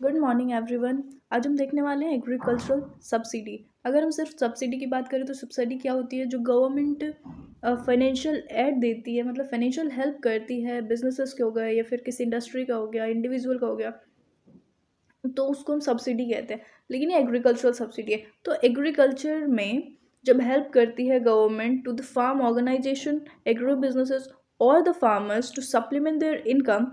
Good morning everyone. आज हम देखने वाले हैं एग्रीकल्चरल सब्सिडी। अगर हम सिर्फ सब्सिडी की बात करें तो सब्सिडी क्या होती है? जो गवर्नमेंट फाइनेंशियल एड देती है, मतलब फाइनेंशियल हेल्प करती है बिजनेसेस के हो गए या फिर किसी इंडस्ट्री का हो गया, इंडिविजुअल का हो गया, तो उसको हम सब्सिडी कहते हैं। लेकिन ये एग्रीकल्चरल सब्सिडी है। तो एग्रीकल्चर में जब हेल्प करती है government to the farm organization, agro businesses और the farmers to supplement their income,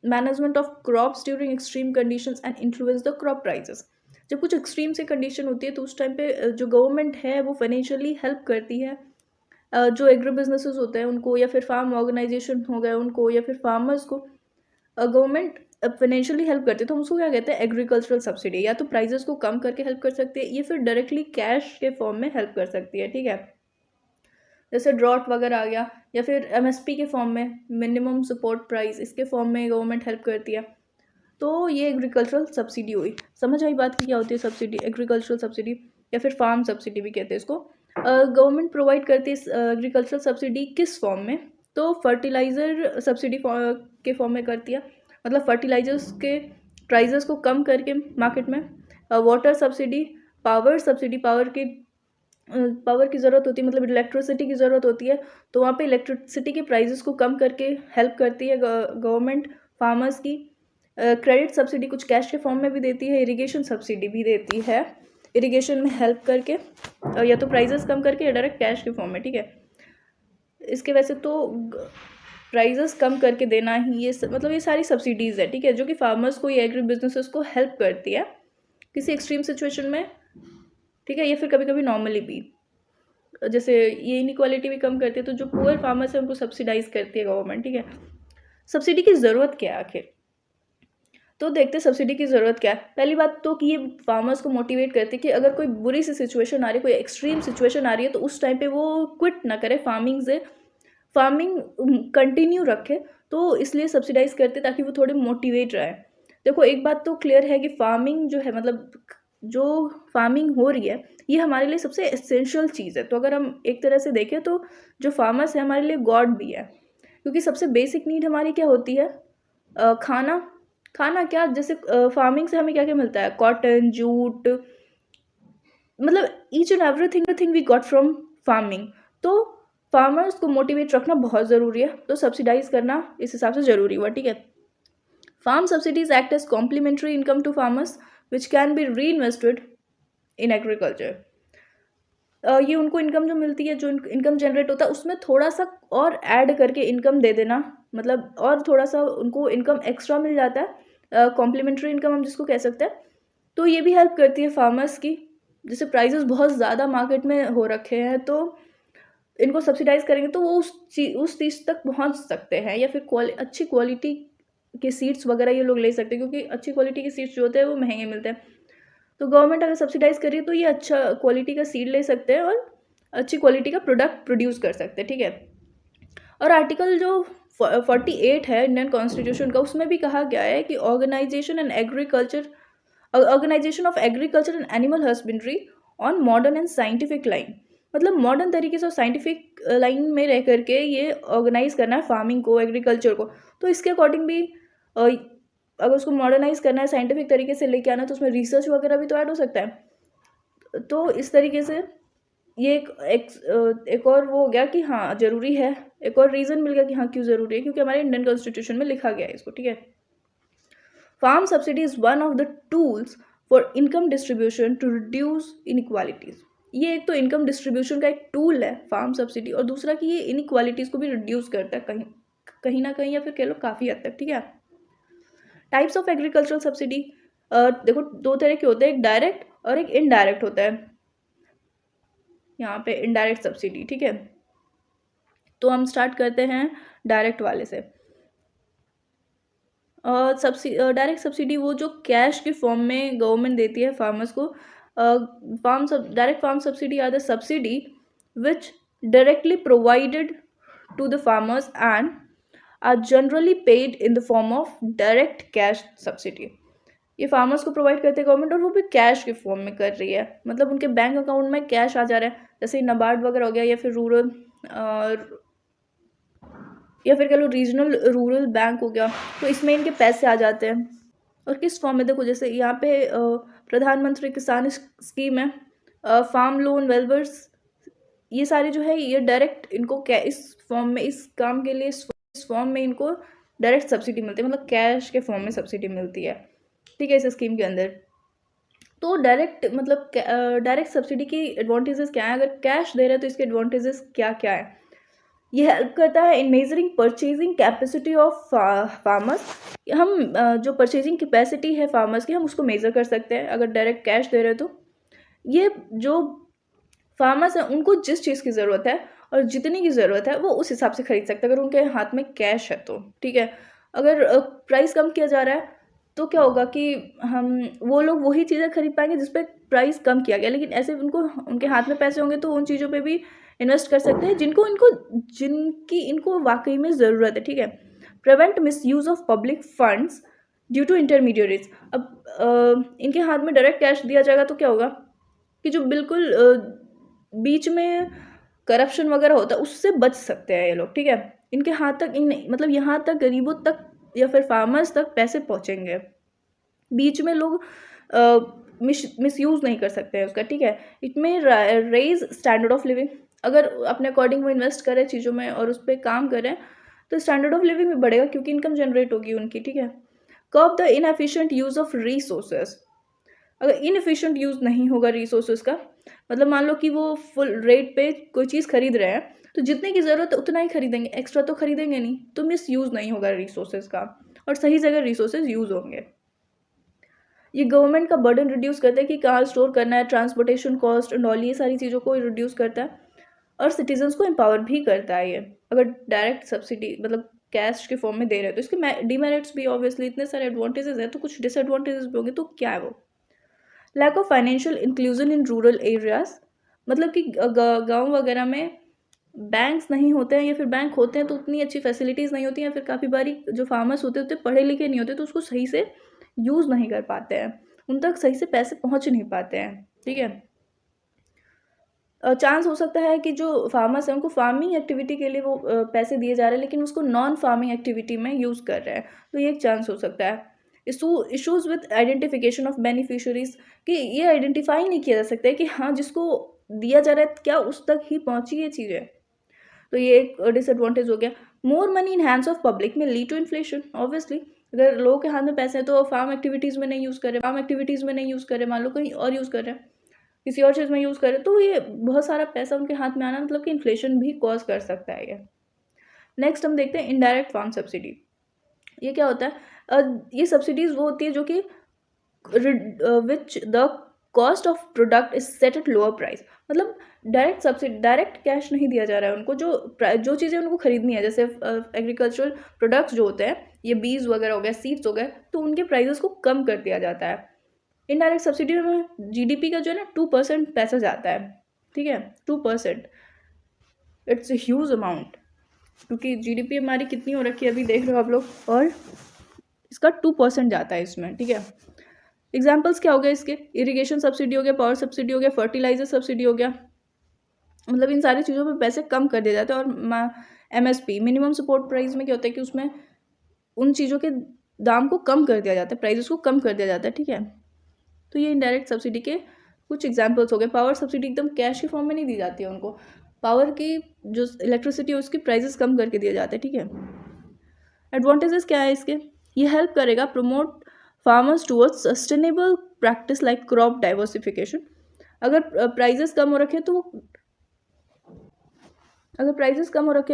management of crops during extreme conditions and influence the crop prices. जब कुछ एक्सट्रीम से कंडीशन होती है तो उस टाइम पे जो गवर्नमेंट है वो फाइनेंशियली हेल्प करती है जो एग्रो बिजनेसेस होते हैं उनको, या फिर फार्म ऑर्गेनाइजेशन हो गए उनको, या फिर फार्मर्स को गवर्नमेंट फाइनेंशियली हेल्प करती है। तो हम उसको क्या कहते हैं? Agricultural subsidy. या तो प्राइजेस को कम करके हेल्प कर सकती है या फिर डायरेक्टली कैश के फॉर्म में हेल्प कर सकती है। ठीक है, जैसे ड्रॉट वगैरह आ गया, या फिर एमएसपी के फॉर्म में, मिनिमम सपोर्ट प्राइस, इसके फॉर्म में गवर्नमेंट हेल्प करती है। तो ये एग्रीकल्चरल सब्सिडी हुई। समझ आई बात की क्या होती है सब्सिडी? एग्रीकल्चरल सब्सिडी या फिर फार्म सब्सिडी भी कहते हैं इसको। गवर्नमेंट प्रोवाइड करती है एग्रीकल्चरल सब्सिडी किस फॉर्म में? तो फर्टिलाइज़र सब्सिडी के फॉर्म में करती है, मतलब फर्टिलाइजर्स के प्राइजेस को कम करके मार्केट में। Water subsidy, power subsidy, power की ज़रूरत होती है, मतलब इलेक्ट्रिसिटी की ज़रूरत होती है, तो वहाँ पे इलेक्ट्रिसिटी के प्राइजेस को कम करके हेल्प करती है गवर्नमेंट फार्मर्स की। क्रेडिट सब्सिडी कुछ कैश के फॉर्म में भी देती है। इरिगेशन सब्सिडी भी देती है, इरिगेशन में हेल्प करके, या तो प्राइजेस कम करके या डायरेक्ट कैश के फॉर्म में। ठीक है, इसके वैसे तो प्राइजेस कम करके देना ही मतलब ये सारी सब्सिडीज़ है। ठीक है, जो कि फार्मर्स को या एग्री बिजनेसेस को हेल्प करती है किसी एक्सट्रीम सिचुएशन में। ठीक है, या फिर कभी कभी नॉर्मली भी, जैसे ये इनइक्वालिटी भी कम करती है, तो जो पुअर फार्मर्स है उनको सब्सिडाइज करती है गवर्नमेंट। ठीक है, सब्सिडी की ज़रूरत क्या है आखिर? तो देखते हैं सब्सिडी की ज़रूरत क्या है। पहली बात तो कि ये फार्मर्स को मोटिवेट करती है कि अगर कोई बुरी सी सिचुएशन आ रही है, कोई एक्सट्रीम सिचुएशन आ रही है, तो उस टाइम पे वो क्विट ना करे फार्मिंग से, फार्मिंग कंटिन्यू रखे। तो इसलिए सब्सिडाइज करते ताकि वो थोड़े मोटिवेट रहे। देखो, एक बात तो क्लियर है कि फार्मिंग जो है, मतलब जो फार्मिंग हो रही है, ये हमारे लिए सबसे एसेंशियल चीज़ है। तो अगर हम एक तरह से देखें तो जो फार्मर्स है हमारे लिए गॉड भी है, क्योंकि सबसे बेसिक नीड हमारी क्या होती है? खाना। खाना क्या, जैसे फार्मिंग से हमें क्या क्या मिलता है? कॉटन, जूट, मतलब each and everything we got from farming. तो फार्मर्स को मोटिवेट रखना बहुत ज़रूरी है, तो सब्सिडाइज करना इस हिसाब से ज़रूरी हुआ। ठीक है, farm subsidies act as complementary income to farmers which can be reinvested in agriculture. ये उनको इनकम जो मिलती है, जो इनकम जनरेट होता है, उसमें थोड़ा सा और ऐड करके इनकम दे देना, मतलब और थोड़ा सा उनको इनकम एक्स्ट्रा मिल जाता है, कॉम्प्लीमेंट्री इनकम हम जिसको कह सकते हैं। तो ये भी हेल्प करती है फार्मर्स की। जैसे प्राइसेस बहुत ज़्यादा मार्केट में हो रखे हैं, तो इनको सब्सिडाइज करेंगे तो वो उस चीज़ तक पहुंच सकते हैं, या फिर अच्छी क्वालिटी के सीड्स वगैरह ये लोग ले सकते हैं, क्योंकि अच्छी क्वालिटी के सीड्स जो होते हैं वो महंगे मिलते हैं। तो गवर्नमेंट अगर सब्सिडाइज करिए तो ये अच्छा क्वालिटी का सीड ले सकते हैं और अच्छी क्वालिटी का प्रोडक्ट प्रोड्यूस कर सकते हैं। ठीक है, और आर्टिकल जो 48 है इंडियन कॉन्स्टिट्यूशन का, उसमें भी कहा गया है कि organisation of agriculture and animal husbandry on modern and scientific line, मतलब मॉडर्न तरीके से और साइंटिफिक लाइन में रह करके ये ऑर्गेनाइज करना है फार्मिंग को, एग्रीकल्चर को। तो इसके अकॉर्डिंग भी अगर उसको मॉडर्नाइज करना है, साइंटिफिक तरीके से लेके आना है, तो उसमें रिसर्च वगैरह भी तो ऐड हो सकता है। तो इस तरीके से ये एक और वो हो गया कि हाँ ज़रूरी है, एक और रीज़न मिल गया कि हाँ क्यों ज़रूरी है, क्योंकि हमारे इंडियन कॉन्स्टिट्यूशन में लिखा गया है इसको। ठीक है, farm subsidy is one of the tools for income distribution to reduce inequalities. ये एक तो इनकम डिस्ट्रीब्यूशन का एक टूल है फार्म सब्सिडी, और दूसरा कि ये इनइक्वालिटीज़ को भी रिड्यूस करता है कहीं ना कहीं, या फिर कह लो काफ़ी हद तक। ठीक है, टाइप्स ऑफ एग्रीकल्चरल सब्सिडी, देखो दो तरह के होते हैं, एक डायरेक्ट और एक इनडायरेक्ट होता है। यहाँ पे इनडायरेक्ट सब्सिडी। ठीक है, तो हम स्टार्ट करते हैं डायरेक्ट वाले से। डायरेक्ट सब्सिडी वो जो कैश के फॉर्म में गवर्नमेंट देती है फार्मर्स को। Direct farm subsidy are the subsidy which directly provided to the farmers and are generally paid in the form of direct cash subsidy. ये फार्मर्स को प्रोवाइड करते हैं गवर्नमेंट, और वो भी कैश के फॉर्म में कर रही है, मतलब उनके बैंक अकाउंट में कैश आ जा रहा है, जैसे नाबार्ड वगैरह हो गया, या फिर रूरल या फिर कह लो रीजनल रूरल बैंक हो गया, तो इसमें इनके पैसे आ जाते हैं। और किस फॉर्म में, देखो जैसे यहाँ पे प्रधानमंत्री किसान स्कीम है, फार्म लोन वेलवर्स, ये सारी जो है ये डायरेक्ट इनको इस फॉर्म में, इस काम के लिए इस फॉर्म में इनको डायरेक्ट सब्सिडी मिलती है, मतलब कैश के फॉर्म में सब्सिडी मिलती है, ठीक है, इस स्कीम के अंदर। तो डायरेक्ट मतलब डायरेक्ट सब्सिडी की एडवांटेजेस क्या है, अगर कैश दे रहे हैं तो इसके एडवांटेजेस क्या क्या है। ये हेल्प करता है इन measuring purchasing capacity of farmers. हम जो परचेजिंग कैपेसिटी है फार्मर्स की, हम उसको मेज़र कर सकते हैं अगर डायरेक्ट कैश दे रहे हैं तो। ये जो फार्मर्स हैं उनको जिस चीज़ की ज़रूरत है और जितनी की ज़रूरत है वो उस हिसाब से खरीद सकते हैं अगर उनके हाथ में कैश है तो, ठीक है। अगर प्राइस कम किया जा रहा है तो क्या होगा कि हम वो लोग वही चीज़ें खरीद पाएंगे जिस पे प्राइस कम किया गया, लेकिन ऐसे उनको उनके हाथ में पैसे होंगे तो उन चीज़ों पे भी इन्वेस्ट कर सकते हैं जिनकी इनको वाकई में ज़रूरत है, ठीक है। Prevent misuse of public funds due to intermediaries. अब इनके हाथ में डायरेक्ट कैश दिया जाएगा तो क्या होगा कि जो बिल्कुल बीच में करप्शन वगैरह होता है उससे बच सकते हैं ये लोग, ठीक है। इनके हाथ तक मतलब यहाँ तक गरीबों तक या फिर फार्मर्स तक पैसे पहुँचेंगे, बीच में लोग मिसयूज़ नहीं कर सकते हैं उसका, ठीक है। इट में रेज स्टैंडर्ड ऑफ लिविंग। अगर अपने अकॉर्डिंग वो इन्वेस्ट करें चीज़ों में और उस पर काम करें तो स्टैंडर्ड ऑफ लिविंग भी बढ़ेगा क्योंकि इनकम जनरेट होगी उनकी, ठीक है। कर्ब the inefficient use of resources. अगर इनएफिशिएंट यूज़ नहीं होगा रिसोर्सेज का, मतलब मान लो कि वो फुल रेट पे कोई चीज़ खरीद रहे हैं तो जितने की ज़रूरत है उतना ही खरीदेंगे, एक्स्ट्रा तो खरीदेंगे नहीं, तो मिस यूज़ नहीं होगा रिसोर्सेज का और सही जगह रिसोर्सेज यूज़ होंगे। ये गवर्नमेंट का बर्डन रिड्यूस करता है कि कहाँ स्टोर करना है, ट्रांसपोर्टेशन कॉस्ट एंड ऑल, ये सारी चीज़ों को रिड्यूस करता है और सिटीजन्स को एम्पावर भी करता है ये, अगर डायरेक्ट सब्सिडी मतलब कैश के फॉर्म में दे रहे हैं तो। इसके डिमेरिट्स भी ऑब्वियसली इतने सारे एडवांटेजेस हैं तो कुछ डिसएडवांटेजेस भी होंगे, तो क्या है वो। Lack of financial inclusion in rural areas, मतलब कि गाँव वगैरह में बैंक्स नहीं होते हैं या फिर बैंक होते हैं तो उतनी अच्छी फैसिलिटीज़ नहीं होती हैं, फिर काफ़ी बारी जो फार्मर्स होते पढ़े लिखे नहीं होते तो उसको सही से यूज़ नहीं कर पाते हैं, उन तक सही से पैसे पहुंच नहीं पाते हैं, ठीक है। चांस हो सकता है कि जो फार्मर्स हैं उनको फार्मिंग एक्टिविटी के लिए वो पैसे दिए जा रहे हैं लेकिन उसको नॉन फार्मिंग एक्टिविटी में यूज़ कर रहे हैं, तो ये एक चांस हो सकता है। Issues with identification of beneficiaries, कि ये आइडेंटिफाई नहीं किया जा सकता है कि हाँ जिसको दिया जा रहा है क्या उस तक ही पहुँची ये चीज़ें, तो ये एक डिसएडवांटेज हो गया। More money in hands of public में लीड टू इन्फ्लेशन। ऑब्वियसली अगर लोगों के हाथ में पैसे हैं तो फार्म एक्टिविटीज़ में नहीं यूज़ करें, मान लो कहीं और यूज़ कर रहे हैं, किसी और चीज़ में यूज़ करें, तो ये बहुत सारा पैसा उनके हाथ में आना मतलब कि इन्फ्लेशन भी कॉज कर सकता है ये। नेक्स्ट हम देखते हैं इनडायरेक्ट फार्म सब्सिडी। ये क्या होता है, ये सब्सिडीज़ वो होती है जो कि which the cost of product is set at lower price, मतलब डायरेक्ट कैश नहीं दिया जा रहा है उनको, जो चीज़ें उनको खरीदनी है, जैसे एग्रीकल्चरल प्रोडक्ट्स जो होते हैं, ये बीज वगैरह हो गए, सीड्स हो गए, तो उनके प्राइसेस को कम कर दिया जाता है। इनडायरेक्ट सब्सिडी में जीडीपी का जो है ना 2% पैसा जाता है, ठीक है, 2%, इट्स ए ह्यूज अमाउंट, क्योंकि जीडीपी हमारी कितनी हो रखी है अभी देख रहे हो आप लोग, और इसका 2% जाता है इसमें, ठीक है। एग्जाम्पल्स क्या हो गए इसके, इरिगेशन सब्सिडी हो गया, पावर सब्सिडी हो गया, फर्टिलाइजर सब्सिडी हो गया, मतलब इन सारी चीज़ों पे पैसे कम कर दिया जाता है। और एमएसपी मिनिमम सपोर्ट प्राइस में क्या होता है कि उसमें उन चीज़ों के दाम को कम कर दिया जाता है, प्राइसेस को कम कर दिया जाता है, ठीक है। तो ये इनडायरेक्ट सब्सिडी के कुछ एग्जाम्पल्स हो गए। पावर सब्सिडी एकदम कैश के फॉर्म में नहीं दी जाती है उनको, पावर की जो इलेक्ट्रिसिटी है उसकी प्राइसेस कम करके दिए जाते हैं, ठीक है। एडवांटेजेस क्या है इसके, ये हेल्प करेगा promote farmers towards sustainable practice like crop diversification. अगर प्राइजेस कम हो रखे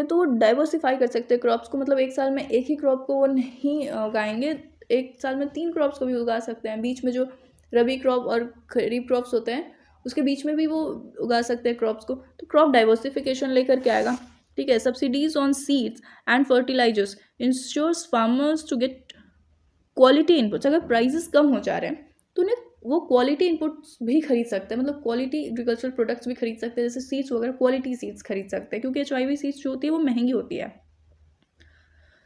तो वो डाइवर्सिफाई कर सकते हैं क्रॉप्स को, मतलब एक साल में एक ही क्रॉप को वो नहीं उगाएंगे, एक साल में 3 क्रॉप्स को भी उगा सकते हैं, बीच में जो रबी क्रॉप और खरीफ क्रॉप्स होते हैं उसके बीच में भी वो उगा सकते हैं क्रॉप्स को, तो क्रॉप डाइवर्सिफिकेशन लेकर के आएगा, ठीक है। Subsidies on seeds and fertilisers ensures farmers to get quality inputs. अगर प्राइजेस कम हो जा रहे हैं तो उन्हें वो क्वालिटी इनपुट्स भी खरीद सकते हैं, मतलब क्वालिटी एग्रीकल्चरल प्रोडक्ट्स भी खरीद सकते हैं, जैसे सीड्स वगैरह क्वालिटी सीड्स खरीद सकते हैं, क्योंकि एचवाईवी सीड्स जो होती है वो महंगी होती है,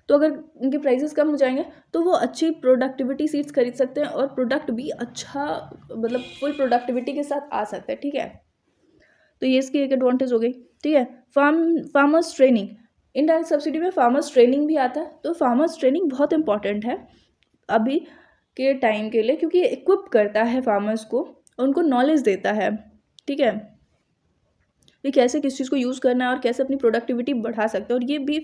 तो अगर उनके प्राइसेस कम हो जाएंगे तो वो अच्छी प्रोडक्टिविटी सीड्स खरीद सकते हैं और प्रोडक्ट भी अच्छा मतलब फुल प्रोडक्टिविटी के साथ आ सकता है, ठीक है। तो ये इसकी एक एडवांटेज हो गई, ठीक है। फार्मर्स ट्रेनिंग, इनडायरेक्ट सब्सिडी में फार्मर्स ट्रेनिंग भी आता है, तो फार्मर्स ट्रेनिंग बहुत इंपॉर्टेंट है अभी, के टाइम के लिए, क्योंकि ये इक्विप करता है फार्मर्स को, उनको नॉलेज देता है, ठीक है, ये कैसे किस चीज़ को यूज़ करना है और कैसे अपनी प्रोडक्टिविटी बढ़ा सकते हैं। और ये भी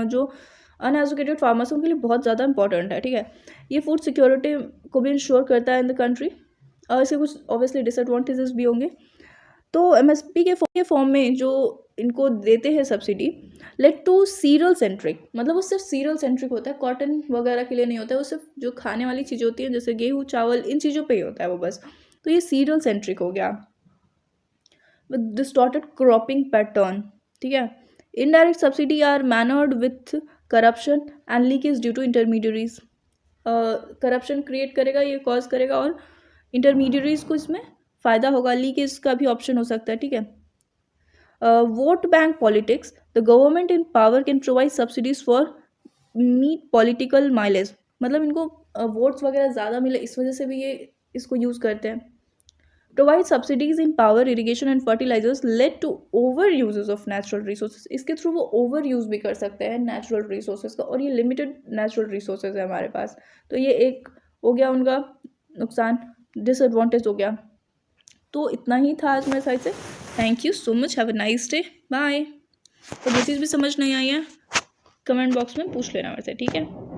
जो अनएजुकेटेड फार्मर्स हैं उनके लिए बहुत ज़्यादा इंपॉर्टेंट है, ठीक है। ये फूड सिक्योरिटी को भी इंश्योर करता है इन द कंट्री, और इसके कुछ ऑब्वियसली डिसएडवांटेजेस भी होंगे। तो एमएसपी के फॉर्म में जो इनको देते हैं subsidy, lead to cereal centric, मतलब वो सिर्फ सीरियल सेंट्रिक होता है, कॉटन वगैरह के लिए नहीं होता है, वो सिर्फ जो खाने वाली चीज़ें होती हैं जैसे गेहूँ चावल इन चीज़ों पे ही होता है वो बस। तो ये सीरियल सेंट्रिक हो गया विद डिस्टॉर्टेड क्रॉपिंग पैटर्न, ठीक है। Indirect subsidy are marred with corruption and leakage due to intermediaries, corruption create करेगा, ये कॉज करेगा, और इंटरमीडियरीज को इसमें फ़ायदा होगा, लीकेज का भी ऑप्शन हो सकता है, ठीक है। Vote bank politics, the government in power can provide subsidies for meet political mileage, मतलब इनको वोट्स वगैरह ज़्यादा मिले इस वजह से भी ये इसको यूज़ करते हैं। Provide subsidies in power, irrigation and fertilisers lead to over uses of natural resources, इसके थ्रू वो ओवर यूज़ भी कर सकते हैं नेचुरल रिसोर्सेज का, और ये लिमिटेड नेचुरल रिसोर्सेज है हमारे पास, तो ये एक हो गया उनका नुकसान, डिसएडवांटेज हो गया। तो इतना ही था आज मेरे साइड से। Thank you so much, have a nice day, bye. तो जो चीज़ भी समझ नहीं आई है कमेंट बॉक्स में पूछ लेना मेरे से, ठीक है।